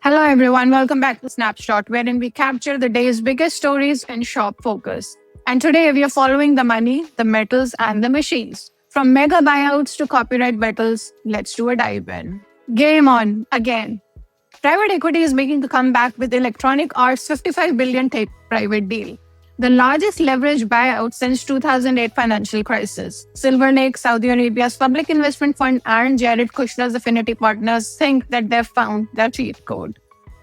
Hello, everyone. Welcome back to Snapshot, wherein we capture the day's biggest stories in shop focus. And today we are following the money, the metals, and the machines. From mega buyouts to copyright battles, let's do a dive in. Game on again. Private equity is making a comeback with Electronic Arts' 55 billion take private deal, the largest leverage buyout since 2008 financial crisis. Silver Lake, Saudi Arabia's public investment fund, and Jared Kushner's affinity partners think that they've found their cheat code.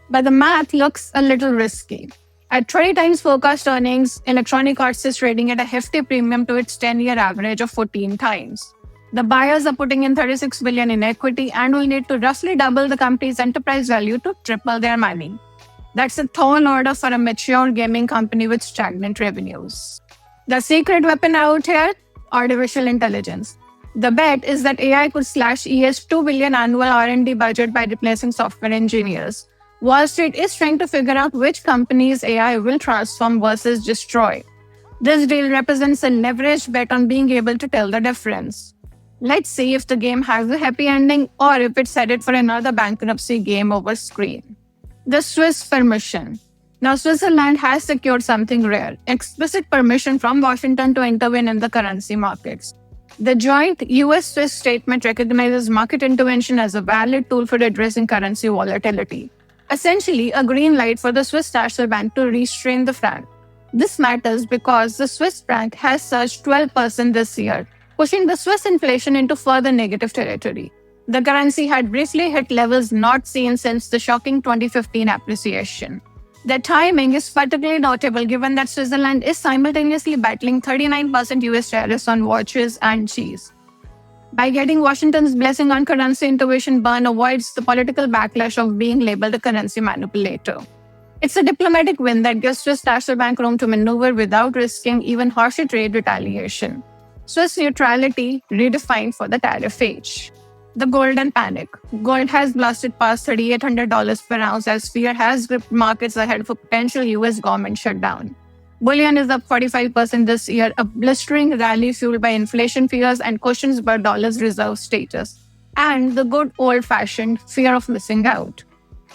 But the math looks a little risky. At 20 times forecast earnings, Electronic Arts is trading at a hefty premium to its 10-year average of 14 times. The buyers are putting in $36 billion in equity and will need to roughly double the company's enterprise value to triple their money. That's a tall order for a mature gaming company with stagnant revenues. The secret weapon out here? Artificial intelligence. The bet is that AI could slash EA's $2 billion annual R&D budget by replacing software engineers. Wall Street is trying to figure out which companies AI will transform versus destroy. This deal represents a leveraged bet on being able to tell the difference. Let's see if the game has a happy ending or if it's headed for another bankruptcy game over screen. The Swiss permission. Now, Switzerland has secured something rare, explicit permission from Washington to intervene in the currency markets. The joint US-Swiss statement recognizes market intervention as a valid tool for addressing currency volatility. Essentially, a green light for the Swiss National Bank to restrain the franc. This matters because the Swiss franc has surged 12% this year, pushing the Swiss inflation into further negative territory. The currency had briefly hit levels not seen since the shocking 2015 appreciation. The timing is particularly notable given that Switzerland is simultaneously battling 39% US tariffs on watches and cheese. By getting Washington's blessing on currency intervention, Bern avoids the political backlash of being labeled a currency manipulator. It's a diplomatic win that gives Swiss National Bank room to maneuver without risking even harsher trade retaliation. Swiss neutrality redefined for the tariff age. The golden panic. Gold has blasted past $3,800 per ounce as fear has gripped markets ahead of a potential US government shutdown. Bullion is up 45% this year, a blistering rally fueled by inflation fears and questions about dollar's reserve status, and the good old-fashioned fear of missing out.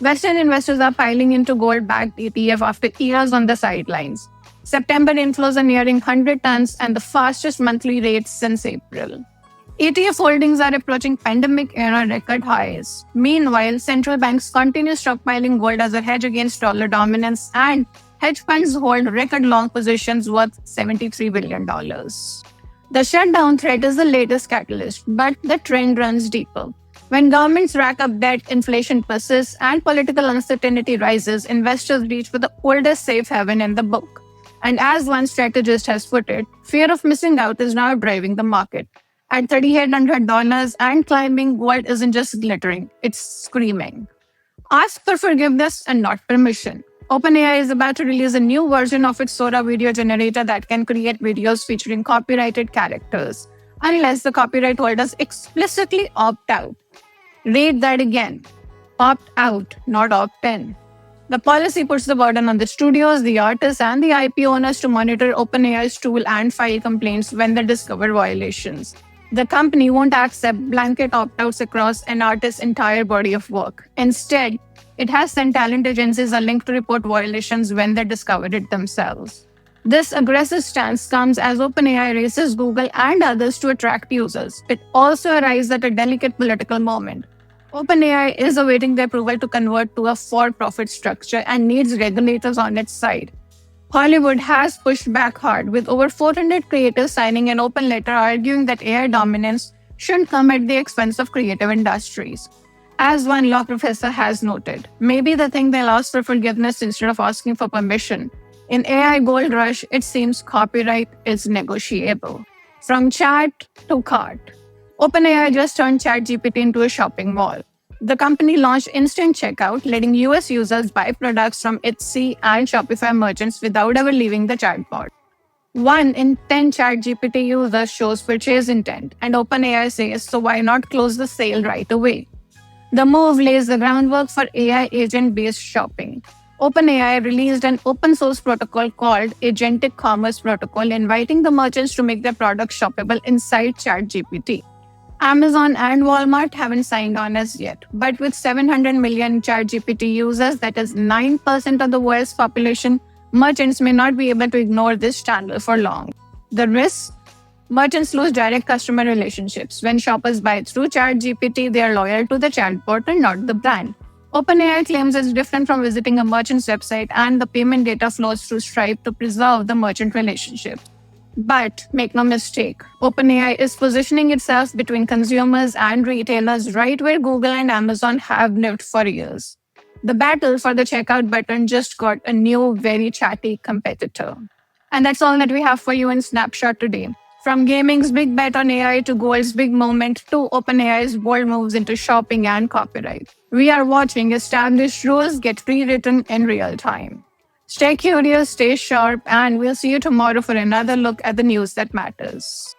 Western investors are piling into gold-backed ETF after years on the sidelines. September inflows are nearing 100 tons and the fastest monthly rates since April. ETF holdings are approaching pandemic-era record highs. Meanwhile, central banks continue stockpiling gold as a hedge against dollar dominance, and hedge funds hold record long positions worth $73 billion. The shutdown threat is the latest catalyst, but the trend runs deeper. When governments rack up debt, inflation persists, and political uncertainty rises, investors reach for the oldest safe haven in the book. And as one strategist has put it, fear of missing out is now driving the market. At $3,800 and climbing, gold isn't just glittering, it's screaming. Ask for forgiveness and not permission. OpenAI is about to release a new version of its Sora video generator that can create videos featuring copyrighted characters, unless the copyright holders explicitly opt out. Read that again. Opt out, not opt in. The policy puts the burden on the studios, the artists, and the IP owners to monitor OpenAI's tool and file complaints when they discover violations. The company won't accept blanket opt-outs across an artist's entire body of work. Instead, it has sent talent agencies a link to report violations when they discover it themselves. This aggressive stance comes as OpenAI races Google and others to attract users. It also arrives at a delicate political moment. OpenAI is awaiting the approval to convert to a for-profit structure and needs regulators on its side. Hollywood has pushed back hard, with over 400 creators signing an open letter arguing that AI dominance shouldn't come at the expense of creative industries. As one law professor has noted, maybe the thing they'll ask for forgiveness instead of asking for permission. In AI gold rush, it seems copyright is negotiable. From chat to cart. OpenAI just turned ChatGPT into a shopping mall. The company launched instant checkout, letting US users buy products from Etsy and Shopify merchants without ever leaving the chatbot. 1 in 10 ChatGPT users shows purchase intent, and OpenAI says, so why not close the sale right away? The move lays the groundwork for AI agent-based shopping. OpenAI released an open-source protocol called Agentic Commerce Protocol, inviting the merchants to make their products shoppable inside ChatGPT. Amazon and Walmart haven't signed on as yet, but with 700 million ChatGPT users, that is 9% of the world's population, merchants may not be able to ignore this channel for long. The risks: merchants lose direct customer relationships. When shoppers buy through ChatGPT, they are loyal to the chatbot and not the brand. OpenAI claims it's different from visiting a merchant's website, and the payment data flows through Stripe to preserve the merchant relationship. But make no mistake, OpenAI is positioning itself between consumers and retailers right where Google and Amazon have lived for years. The battle for the checkout button just got a new, very chatty competitor. And that's all that we have for you in Snapshot today. From gaming's big bet on AI to Gold's big moment to OpenAI's bold moves into shopping and copyright, we are watching established rules get rewritten in real time. Stay curious, stay sharp, and we'll see you tomorrow for another look at the news that matters.